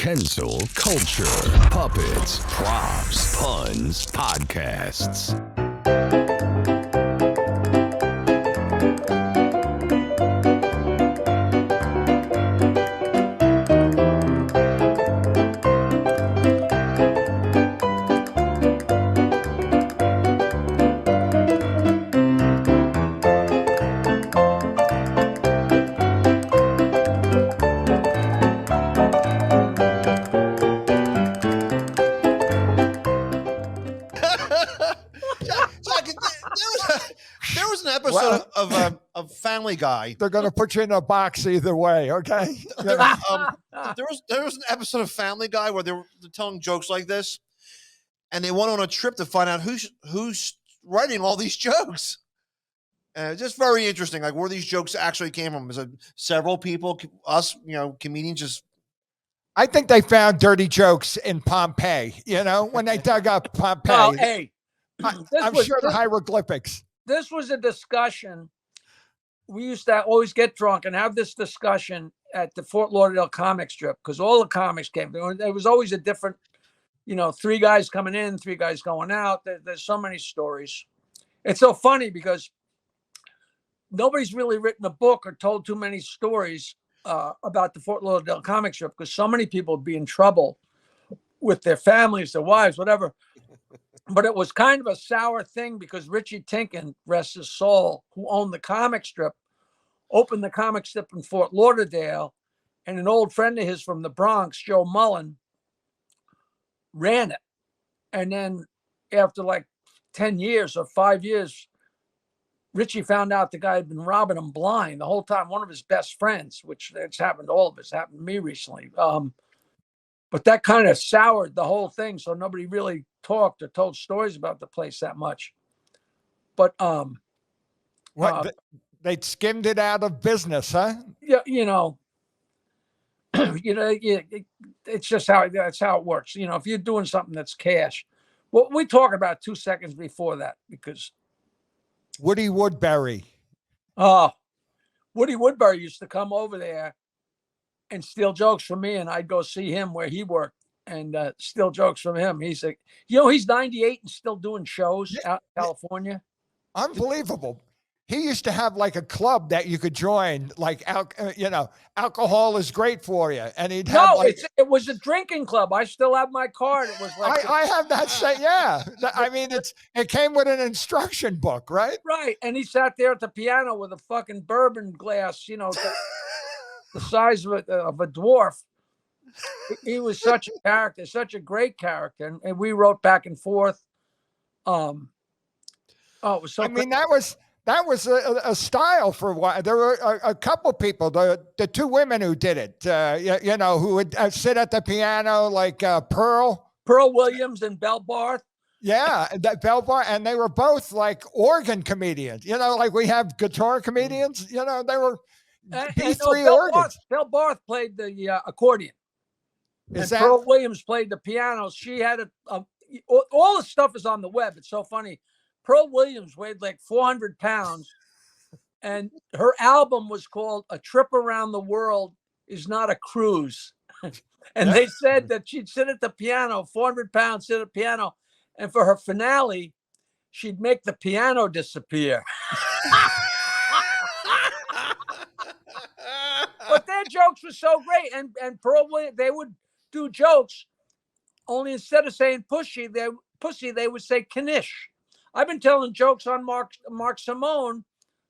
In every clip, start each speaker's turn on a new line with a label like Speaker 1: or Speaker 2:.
Speaker 1: Kensil Culture, Puppets, Props, Puns, Podcasts.
Speaker 2: There was an episode of Family Guy.
Speaker 3: They're going to put you in a box either way, okay?
Speaker 2: There was an episode of Family Guy where they're telling jokes like this, and they went on a trip to find out who's writing all these jokes. Just very interesting, like where these jokes actually came from. Is it several people, us, comedians just.
Speaker 3: I think they found dirty jokes in Pompeii, when they dug up Pompeii.
Speaker 4: Oh, hey.
Speaker 3: I'm sure the hieroglyphics.
Speaker 4: This was a discussion. We used to always get drunk and have this discussion at the Fort Lauderdale comic strip because all the comics came. There was always a different, 3 guys coming in, 3 guys going out. There's so many stories. It's so funny because nobody's really written a book or told too many stories about the Fort Lauderdale comic strip because so many people would be in trouble with their families, their wives, whatever. But it was kind of a sour thing because Richie Tinkin, rest his soul, who owned the comic strip, opened the comic strip in Fort Lauderdale, and an old friend of his from the Bronx, Joe Mullen, ran it. And then after like 10 years or 5 years, Richie found out the guy had been robbing him blind the whole time. One of his best friends, which it's happened to all of us, happened to me recently. But that kind of soured the whole thing. So nobody really talked or told stories about the place that much. But
Speaker 3: they skimmed it out of business, huh?
Speaker 4: Yeah, it's just that's how it works. If you're doing something that's cash, well, we talk about 2 seconds before that because
Speaker 3: Woody Woodbury.
Speaker 4: Woody Woodbury used to come over there and steal jokes from me, and I'd go see him where he worked and steal jokes from him. He's like, he's 98 and still doing shows out in California.
Speaker 3: Unbelievable. He used to have like a club that you could join, like, alcohol is great for you. And he'd have
Speaker 4: it was a drinking club. I still have my card. It was like
Speaker 3: I have that same, yeah. I mean, it came with an instruction book, right?
Speaker 4: Right. And he sat there at the piano with a fucking bourbon glass, the size of a dwarf. He was such a character, such a great character. And we wrote back and forth. It was so
Speaker 3: mean, that was a style for a while. There were a couple people, the 2 women who did it, who would sit at the piano like Pearl
Speaker 4: Williams and Belle Barth.
Speaker 3: Yeah, that Belle Barth, and they were both like organ comedians. Like we have guitar comedians. They were B3 organs.
Speaker 4: Belle Barth played the accordion. Pearl Williams played the piano. She had all the stuff is on the web. It's so funny. Pearl Williams weighed like 400 pounds, and her album was called A Trip Around the World Is Not a Cruise. And they said that she'd sit at the piano, 400 pounds, sit at the piano, and for her finale, she'd make the piano disappear. But their jokes were so great, and Pearl Williams, they would do jokes, only instead of saying pussy, they would say knish. I've been telling jokes on Mark Simone,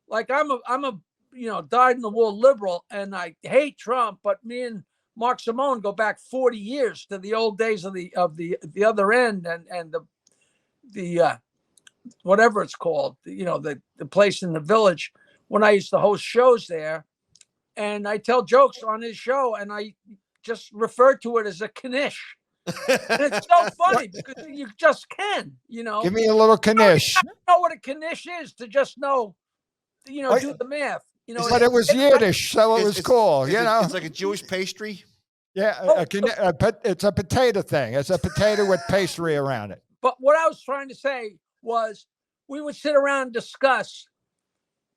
Speaker 4: like I'm a dyed-in-the-wool liberal, and I hate Trump, but me and Mark Simone go back 40 years to the old days of the other end and the whatever it's called, the place in the Village when I used to host shows there, and I tell jokes on his show, and I just refer to it as a knish. And it's so funny because you just can,
Speaker 3: Give me a little knish.
Speaker 4: I don't know what a knish is to just know, do the math.
Speaker 3: But it was Yiddish, so it was cool.
Speaker 2: It's like a Jewish pastry.
Speaker 3: Yeah, it's a potato thing. It's a potato with pastry around it.
Speaker 4: But what I was trying to say was we would sit around and discuss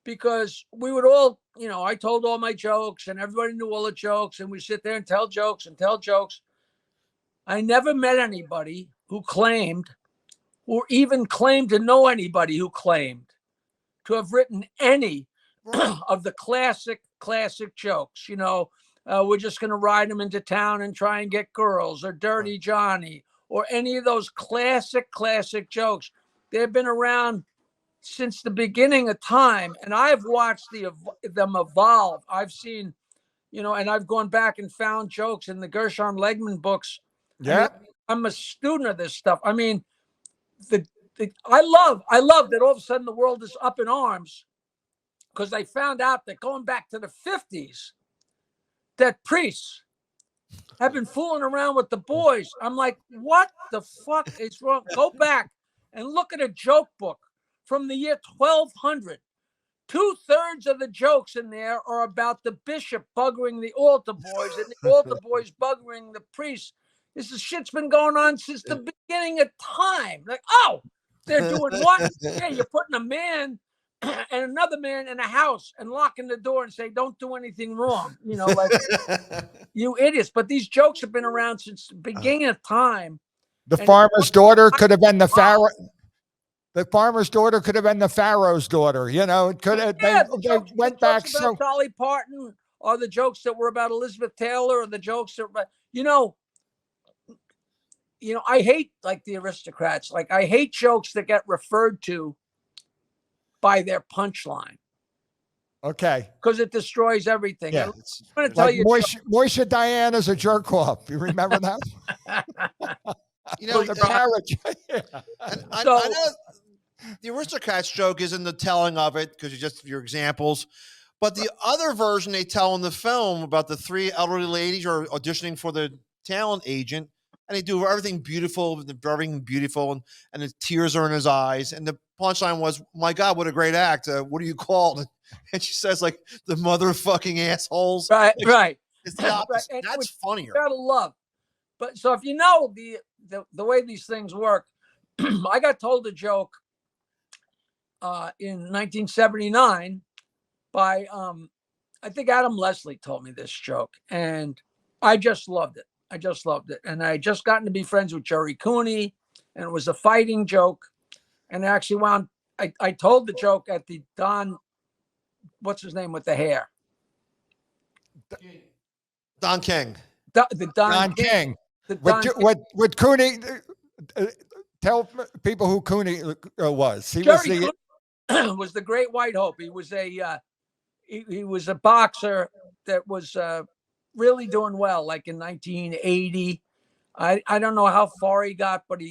Speaker 4: because we would all, I told all my jokes and everybody knew all the jokes, and we sit there and tell jokes. I never met anybody who claimed, or even claimed to know anybody who claimed to have written any of the classic jokes. We're just going to ride them into town and try and get girls, or Dirty Johnny, or any of those classic jokes. They've been around since the beginning of time, and I've watched them evolve. I've seen, and I've gone back and found jokes in the Gershon Legman books.
Speaker 3: Yeah.
Speaker 4: I'm a student of this stuff. I mean, I love that all of a sudden the world is up in arms, because I found out that going back to the 50s, that priests have been fooling around with the boys. I'm like, what the fuck is wrong? Go back and look at a joke book from the year 1200. 2/3 of the jokes in there are about the bishop buggering the altar boys and the altar boys buggering the priests. This shit's been going on since the beginning of time. Like, oh, they're doing what? Yeah, you're putting a man and another man in a house and locking the door and say, don't do anything wrong. Like, you idiots. But these jokes have been around since the beginning of time.
Speaker 3: The farmer's daughter could have been the Pharaoh. The farmer's daughter could have been the Pharaoh's daughter. It could have.
Speaker 4: Yeah,
Speaker 3: they went back.
Speaker 4: So Dolly Parton, or the jokes that were about Elizabeth Taylor, or the jokes that were, I hate, like, the aristocrats. Like, I hate jokes that get referred to by their punchline.
Speaker 3: Okay.
Speaker 4: Because it destroys everything.
Speaker 3: Yeah.
Speaker 4: I'm going to tell you.
Speaker 3: Moisha Diana's a jerk off. You remember that?
Speaker 2: The
Speaker 3: carriage.
Speaker 2: I know the aristocrats joke is in the telling of it, because it's just your examples. But the other version they tell in the film about the three elderly ladies are auditioning for the talent agent, and they do everything beautiful, and the tears are in his eyes. And the punchline was, "My God, what a great act! What are you called?" And she says, like, "The motherfucking assholes."
Speaker 4: Right, right.
Speaker 2: It's the opposite.
Speaker 4: Right.
Speaker 2: That's funnier.
Speaker 4: Gotta love. But so if you know the way these things work, I got told a joke in 1979 by I think Adam Leslie told me this joke, and I just loved it. And I had just gotten to be friends with Jerry Cooney, and it was a fighting joke. And actually I told the joke at the Don, what's his name with the hair?
Speaker 2: Don King.
Speaker 4: The Don King.
Speaker 3: With Cooney, tell people who Cooney was.
Speaker 4: Jerry Cooney was the Great White Hope. He was he was a boxer that was really doing well, like in 1980. I don't know how far he got, but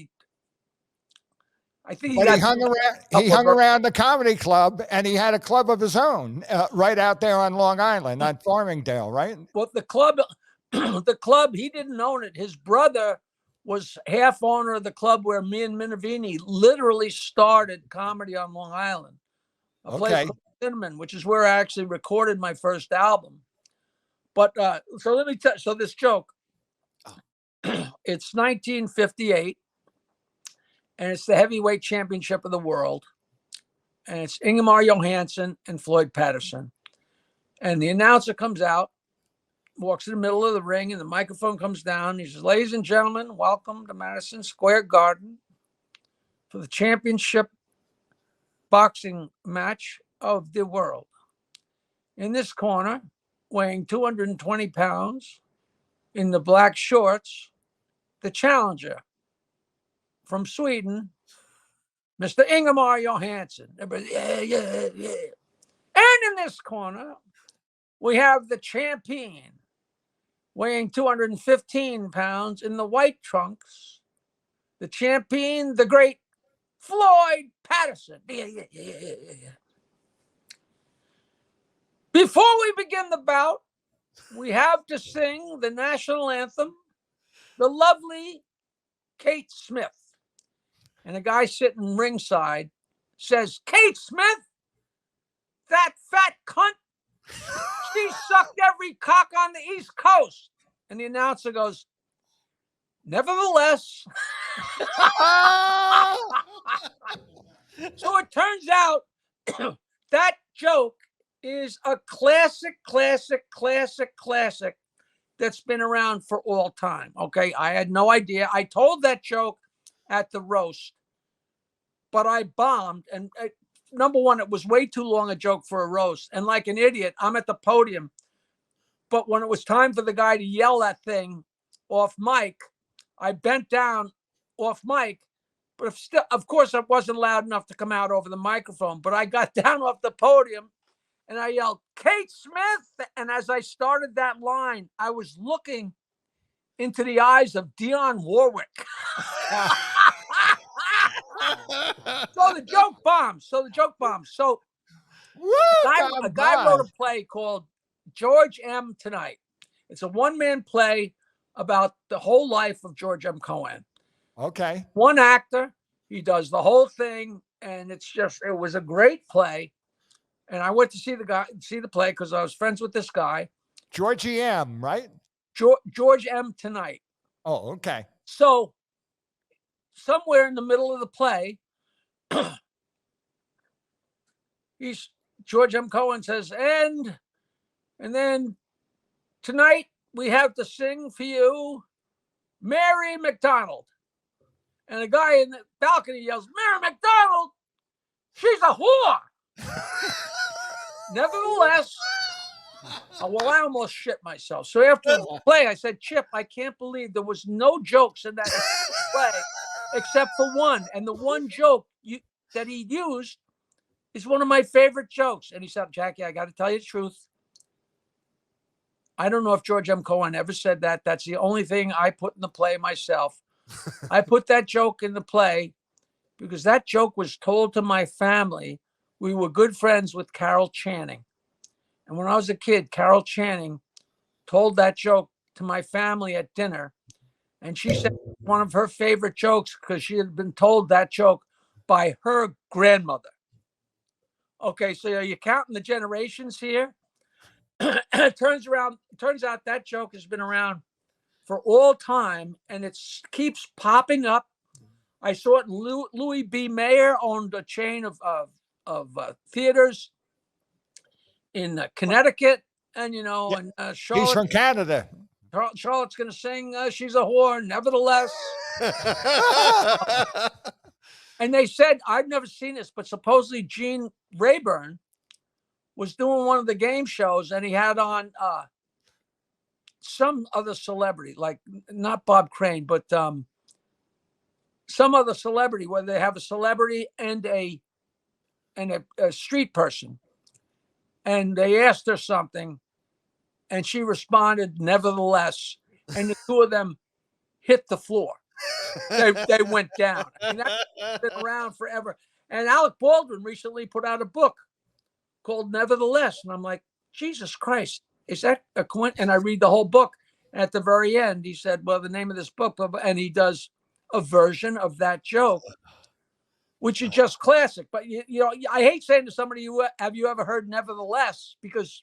Speaker 4: I think he
Speaker 3: hung around the comedy club, and he had a club of his own right out there on Long Island, on Farmingdale, right?
Speaker 4: Well, the club, he didn't own it. His brother was half owner of the club where me and Minervini literally started comedy on Long Island. A place called Cinnamon, which is where I actually recorded my first album. But so let me tell you, so this joke, it's 1958, and it's the heavyweight championship of the world. And it's Ingemar Johansson and Floyd Patterson. And the announcer comes out, walks in the middle of the ring, and the microphone comes down. He says, "Ladies and gentlemen, welcome to Madison Square Garden for the championship boxing match of the world. In this corner, weighing 220 pounds, in the black shorts, the challenger from Sweden, Mr. Ingemar Johansson." Everybody, yeah. And in this corner, we have the champion, weighing 215 pounds, in the white trunks, the champion, the great Floyd Patterson. Yeah. Before we begin the bout, we have to sing the national anthem, the lovely Kate Smith. And a guy sitting ringside says, "Kate Smith, that fat cunt, she sucked every cock on the East Coast." And the announcer goes, "Nevertheless." So it turns out that joke is a classic that's been around for all time. Okay. I had no idea. I told that joke at the roast, but I bombed. And number one, it was way too long a joke for a roast. And like an idiot, I'm at the podium. But when it was time for the guy to yell that thing off mic, I bent down off mic. But if still, of course, it wasn't loud enough to come out over the microphone. But I got down off the podium and I yelled, Kate Smith. And as I started that line, I was looking into the eyes of Dionne Warwick. So the joke bombs. So a guy wrote a play called George M. Tonight. It's a one-man play about the whole life of George M. Cohan.
Speaker 3: Okay.
Speaker 4: One actor, he does the whole thing, and it was a great play. And I went to see the play because I was friends with this guy.
Speaker 3: Georgie M., right?
Speaker 4: George M. Tonight.
Speaker 3: Oh, okay.
Speaker 4: So somewhere in the middle of the play, George M. Cohan says, and then tonight we have to sing for you Mary McDonald. And a guy in the balcony yells, Mary McDonald, she's a whore. Nevertheless, well, I almost shit myself. So after the play, I said, Chip, I can't believe there was no jokes in that play except for one. And the one joke that he used is one of my favorite jokes. And he said, Jackie, I got to tell you the truth. I don't know if George M. Cohan ever said that. That's the only thing I put in the play myself. I put that joke in the play because that joke was told to my family. We were good friends with Carol Channing. And when I was a kid, Carol Channing told that joke to my family at dinner. And she said one of her favorite jokes because she had been told that joke by her grandmother. Okay, so are you counting the generations here? It turns out that joke has been around for all time, and it keeps popping up. I saw it in Louis B. Mayer owned a chain of theaters in Connecticut, and and Charlotte.
Speaker 3: He's from Canada.
Speaker 4: Charlotte's going to sing "She's a Whore," nevertheless. And they said, I've never seen this, but supposedly Gene Rayburn was doing one of the game shows, and he had on some other celebrity, like not Bob Crane, but some other celebrity, where they have a celebrity and a street person. And they asked her something, and she responded, nevertheless. And the two of them hit the floor. They went down. I mean, that's been around forever. And Alec Baldwin recently put out a book called Nevertheless. And I'm like, Jesus Christ, is that a coincidence? And I read the whole book. And at the very end, he said, well, the name of this book, and he does a version of that joke, which is just classic. But, I hate saying to somebody, have you ever heard Nevertheless? Because,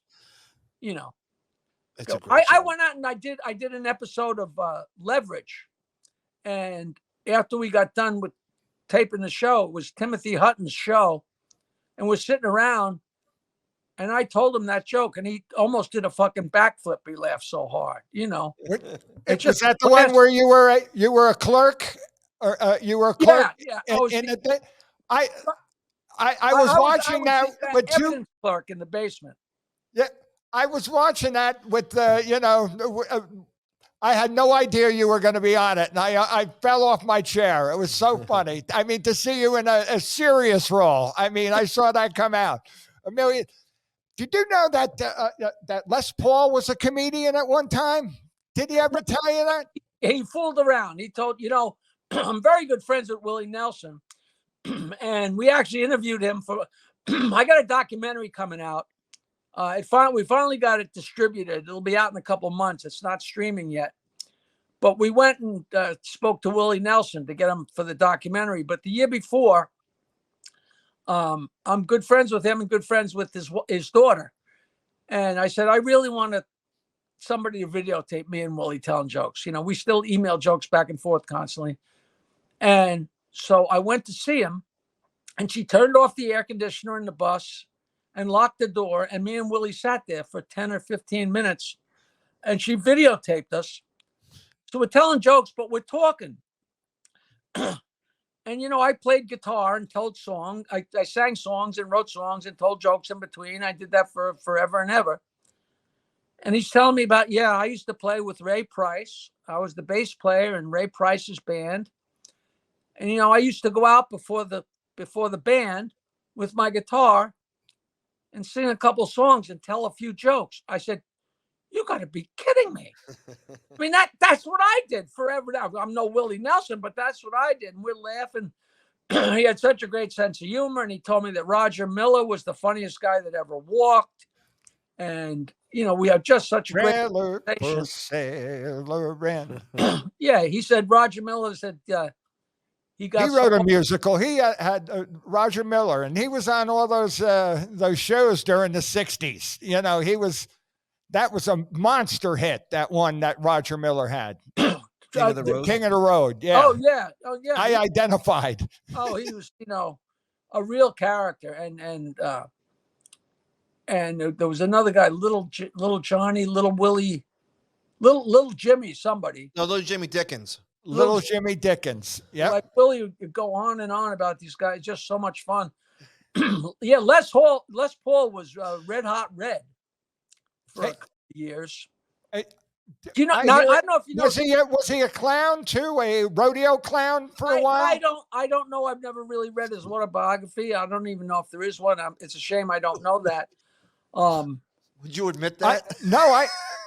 Speaker 4: I went out and I did an episode of Leverage. And after we got done with taping the show, it was Timothy Hutton's show. And we're sitting around. And I told him that joke, and he almost did a fucking backflip. He laughed so hard,
Speaker 3: It's just that the one where you were a clerk, or you were a clerk.
Speaker 4: Yeah.
Speaker 3: I was watching that with two
Speaker 4: clerk in the basement.
Speaker 3: Yeah, I was watching that with I had no idea you were going to be on it, and I fell off my chair. It was so funny. I mean, to see you in a serious role. I mean, I saw that come out. Amelia, did you know that that Les Paul was a comedian at one time? Did he ever tell you that?
Speaker 4: He fooled around. He told, I'm very good friends with Willie Nelson. And we actually interviewed him for, I got a documentary coming out. We finally got it distributed. It'll be out in a couple months. It's not streaming yet. But we went and spoke to Willie Nelson to get him for the documentary. But the year before, I'm good friends with him and good friends with his daughter. And I said, I really want somebody to videotape me and Willie telling jokes. We still email jokes back and forth constantly. And so I went to see him, and she turned off the air conditioner in the bus and locked the door. And me and Willie sat there for 10 or 15 minutes. and she videotaped us. So we're telling jokes, but we're talking. And, you know, I played guitar and told songs. I sang songs and wrote songs and told jokes in between. I did that for forever and ever. And he's telling me about, yeah, I used to play with Ray Price. I was the bass player in Ray Price's band. And, you know, I used to go out before the band with my guitar and sing a couple songs and tell a few jokes. I said, you got to be kidding me. I mean, that's what I did forever now. I'm no Willie Nelson, but that's what I did. And we're laughing. He had such a great sense of humor. And he told me that Roger Miller was the funniest guy that ever walked. And, you know, we had just such a great
Speaker 3: conversation.
Speaker 4: Yeah, he said, Roger Miller said, he
Speaker 3: wrote a musical. He had Roger Miller, and he was on all those shows during the 60s. You know, that was a monster hit, that one that Roger Miller had.
Speaker 2: King of the Road.
Speaker 3: King of the Road, yeah.
Speaker 4: Oh, yeah.
Speaker 3: I identified.
Speaker 4: Oh, he was, you know, a real character. And there was another guy, little Johnny, little Willie, little Jimmy, somebody.
Speaker 2: No, little Jimmy Dickens.
Speaker 3: Little Jimmy Dickens. Yeah.
Speaker 4: Like Willie would go on and on about these guys. Just so much fun. Yeah, Les Paul was Red Hot Red for a couple of years. Do you know? I don't know if you know.
Speaker 3: Was he a clown too? A rodeo clown for a while?
Speaker 4: I don't know. I've never really read his autobiography. I don't even know if there is one. It's a shame I don't know that.
Speaker 2: Would you admit that?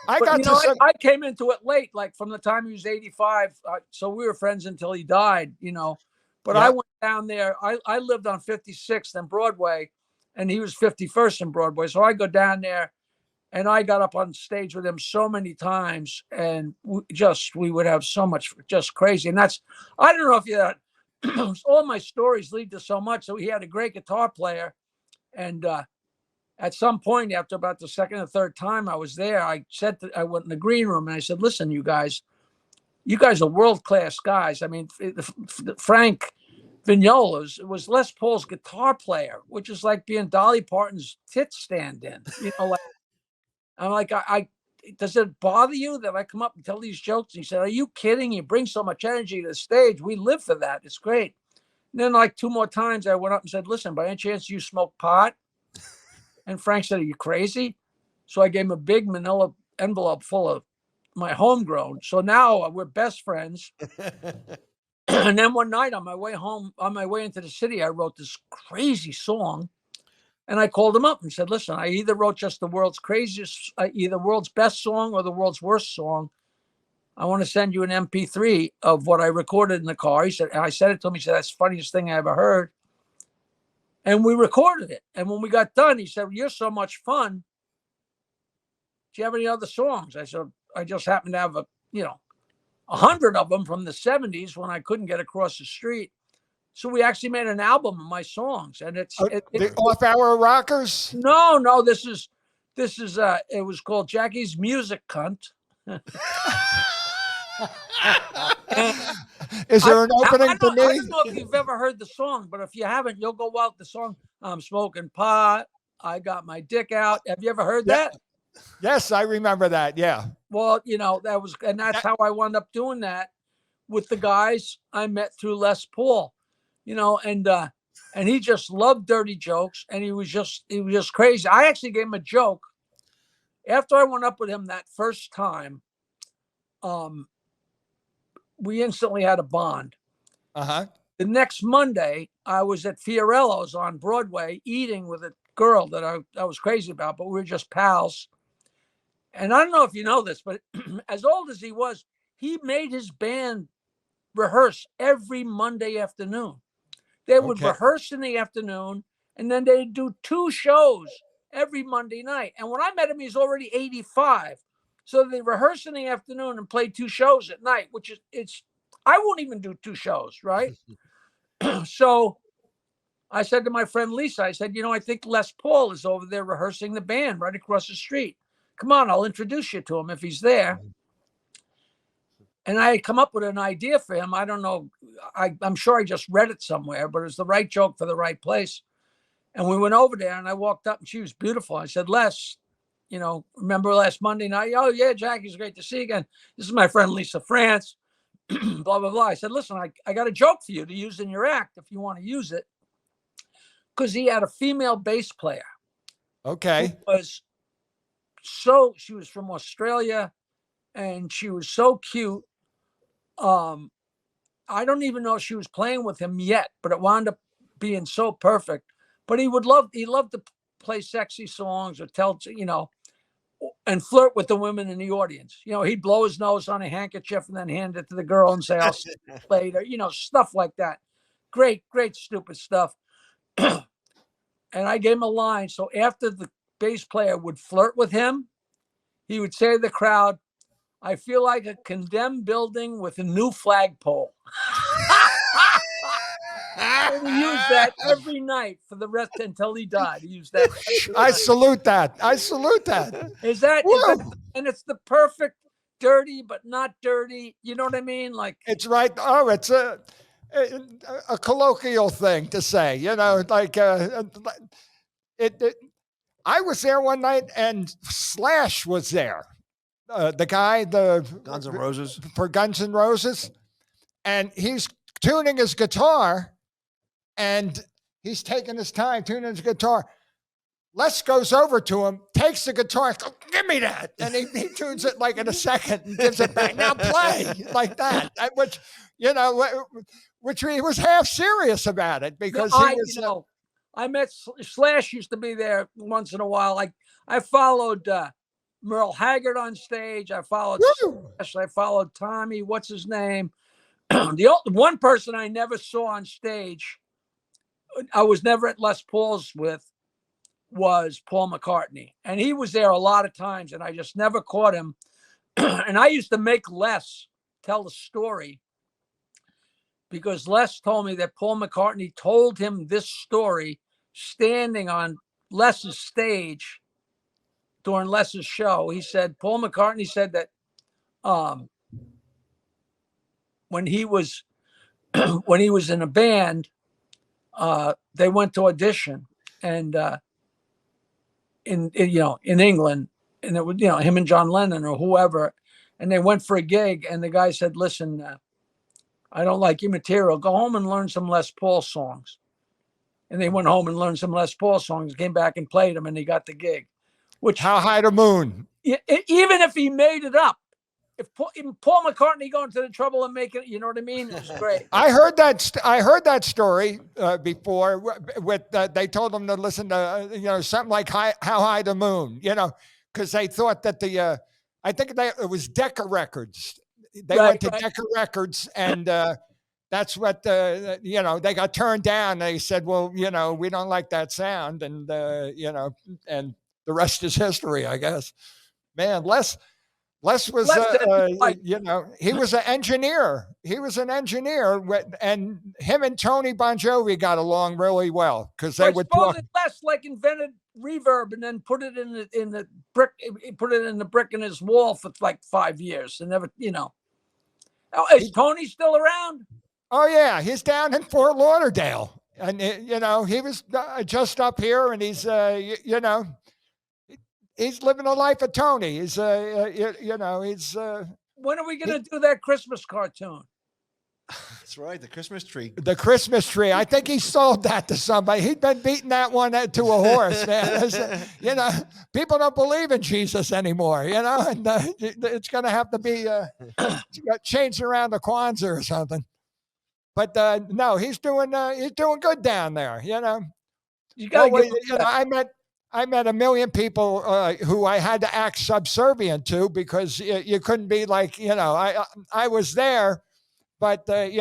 Speaker 4: I came into it late, like from the time he was 85. So we were friends until he died, you know. But I went down there. I lived on 56th and Broadway, and he was 51st and Broadway. So I go down there, and I got up on stage with him so many times, and we would have so much, just crazy. And I don't know if you, all my stories lead to so much. So he had a great guitar player, and at some point, after about the second or third time I was there, I went in the green room and I said, listen, you guys are world-class guys. I mean, Frank Vignola was Les Paul's guitar player, which is like being Dolly Parton's tit stand-in. You know, like, I'm like, does it bother you that I come up and tell these jokes? And he said, are you kidding? You bring so much energy to the stage. We live for that. It's great. And then like 2 more times I went up and said, listen, by any chance you smoke pot? And Frank said, are you crazy? So I gave him a big manila envelope full of my homegrown. So now we're best friends. And then one night on my way home, on my way into the city, I wrote this crazy song. And I called him up and said, listen, I either wrote just the world's craziest, either world's best song or the world's worst song. I want to send you an MP3 of what I recorded in the car. He said, and I said it to him. He said, that's the funniest thing I ever heard. And we recorded it. And when we got done, he said, you're so much fun. Do you have any other songs? I said, I just happen to have 100 of them from the 70s when I couldn't get across the street. So we actually made an album of my songs, and it's
Speaker 3: the Off-Hour Rockers.
Speaker 4: No, this is it was called Jackie's Music Cunt.
Speaker 3: Is there an opening for me?
Speaker 4: I don't know if you've ever heard the song, but if you haven't, you'll go out the song. I'm smoking pot. I got my dick out. Have you ever heard that?
Speaker 3: Yes, I remember that. Yeah.
Speaker 4: Well, that's how I wound up doing that with the guys I met through Les Paul, and he just loved dirty jokes, and he was just crazy. I actually gave him a joke after I went up with him that first time. We instantly had a bond.
Speaker 3: Uh-huh.
Speaker 4: The next Monday, I was at Fiorello's on Broadway eating with a girl that I was crazy about, but we were just pals. And I don't know if you know this, but as old as he was, he made his band rehearse every Monday afternoon. They would rehearse in the afternoon, and then they'd do 2 shows every Monday night. And when I met him, he's already 85. So they rehearse in the afternoon and play 2 shows at night, which is I won't even do 2 shows, right? So I said to my friend Lisa, I said, I think Les Paul is over there rehearsing the band right across the street. Come on, I'll introduce you to him if he's there. And I had come up with an idea for him. I don't know. I'm sure I just read it somewhere, but it's the right joke for the right place. And we went over there, and I walked up, and she was beautiful. I said, Les, remember last Monday night? Oh yeah, Jackie's great to see you again. This is my friend Lisa France. Blah blah blah. I said, listen, I got a joke for you to use in your act if you want to use it, because he had a female bass player.
Speaker 3: Okay.
Speaker 4: She was from Australia, and she was so cute. I don't even know if she was playing with him yet, but it wound up being so perfect. But he loved to play sexy songs or tell, and flirt with the women in the audience. He'd blow his nose on a handkerchief and then hand it to the girl and say, I'll see you later, stuff like that. Great, great, stupid stuff. And I gave him a line. So after the bass player would flirt with him, he would say to the crowd, I feel like a condemned building with a new flagpole. And he used that every night for the rest until he died. He used that.
Speaker 3: I salute that. I salute that.
Speaker 4: Is that, and it's the perfect dirty, but not dirty. You know what I mean? Like,
Speaker 3: it's right. Oh, it's a colloquial thing to say, like I was there one night and Slash was there. The guy,
Speaker 2: Guns N' Roses,
Speaker 3: for Guns N' Roses, and he's tuning his guitar, and he's taking his time tuning his guitar. Les goes over to him, takes the guitar, goes, give me that, and he tunes it like in a second and gives it back. Now play like that, which he was half serious about it because he was.
Speaker 4: I met Slash used to be there once in a while. Like I followed. Merle Haggard on stage. I followed Slash. I followed Tommy. What's his name? The one person I never saw on stage, I was never at Les Paul's with, was Paul McCartney. And he was there a lot of times, and I just never caught him. And I used to make Les tell the story because Les told me that Paul McCartney told him this story standing on Les's stage during Les's show. He said, Paul McCartney said that when he was in a band, they went to audition, and in England, and it was him and John Lennon or whoever, and they went for a gig, and the guy said, listen, I don't like your material. Go home and learn some Les Paul songs. And they went home and learned some Les Paul songs, came back and played them, and he got the gig. Which,
Speaker 3: How High the Moon?
Speaker 4: Even if he made it up, even Paul McCartney going to the trouble of making it, you know what I mean? It was great.
Speaker 3: I heard that story before. With they told him to listen to something like How High the Moon, because they thought that I think it was Decca Records. They went to Decca Records, and that's what they got turned down. They said, well, we don't like that sound, and and the rest is history, I guess. Man, Les was he was an engineer. He was an engineer, and him and Tony Bon Jovi got along really well because they would talk.
Speaker 4: Les invented reverb and then put it in the brick. He put it in the brick in his wall for like 5 years and never. Is Tony still around?
Speaker 3: Oh yeah, he's down in Fort Lauderdale, and he was just up here, and he's he's living a life of Tony. He's he's.
Speaker 4: When are we going to do that Christmas cartoon?
Speaker 2: That's right, the Christmas tree.
Speaker 3: The Christmas tree. I think he sold that to somebody. He'd been beating that one to a horse, man. People don't believe in Jesus anymore. And it's going to have to be changed around to Kwanzaa or something. But no, he's doing good down there.
Speaker 4: You got
Speaker 3: I met a million people who I had to act subservient to because you couldn't be like I was there, but this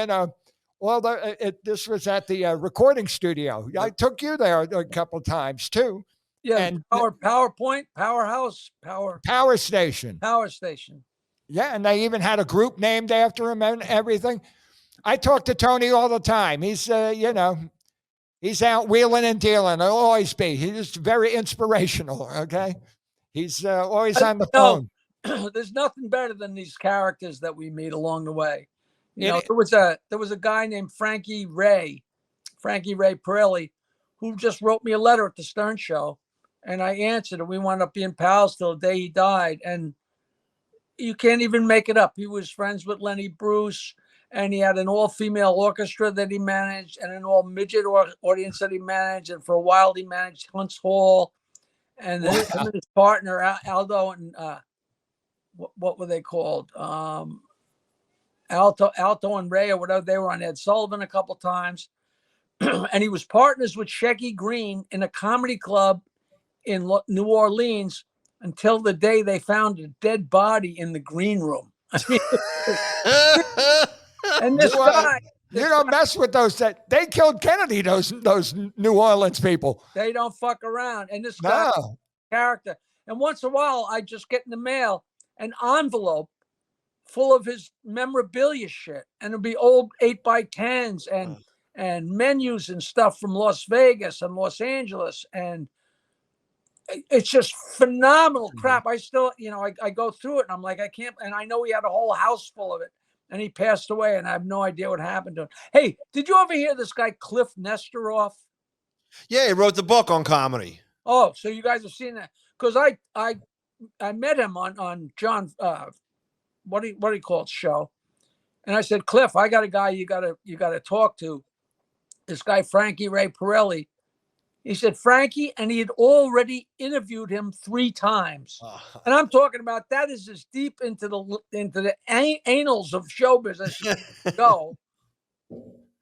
Speaker 3: was at the recording studio. I took you there a couple of times too.
Speaker 4: Yeah,
Speaker 3: and
Speaker 4: PowerPoint, Powerhouse,
Speaker 3: Power Station.
Speaker 4: Power Station.
Speaker 3: Yeah, and they even had a group named after him and everything. I talk to Tony all the time. He's he's out wheeling and dealing. He'll always be. He's very inspirational. Okay, he's always on the phone.
Speaker 4: There's nothing better than these characters that we meet along the way. There was a guy named Frankie Ray Pirelli, who just wrote me a letter at the Stern Show, And I answered, and we wound up being pals till the day he died. And you can't even make it up. He was friends with Lenny Bruce, and he had an all-female orchestra that he managed and an all-midget audience that he managed. And for a while, he managed Hunts Hall. And him and his partner, Aldo, and what were they called? Alto and Ray, or whatever they were on. Ed Sullivan a couple times. And he was partners with Shecky Green in a comedy club in New Orleans until the day they found a dead body in the green room. I mean, and this guy,
Speaker 3: you don't mess with those. They killed Kennedy. Those New Orleans people.
Speaker 4: They don't fuck around. And this guy, character. And once in a while, I just get in the mail an envelope full of his memorabilia shit, and it'll be old 8x10s and menus and stuff from Las Vegas and Los Angeles, and it's just phenomenal crap. I still, I go through it and I'm like, I can't, and I know he had a whole house full of it, and he passed away, and I have no idea what happened to him. Hey, did you ever hear this guy Cliff Nesteroff?
Speaker 2: Yeah, he wrote the book on comedy.
Speaker 4: Oh, so you guys have seen that? Because I met him on John what do you call it, show, and I said, Cliff, I got a guy you gotta talk to. This guy Frankie Ray Pirelli. He said Frankie, and he had already interviewed him 3 times. And I'm talking about that is as deep into the annals of show business. Go.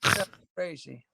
Speaker 4: That's crazy.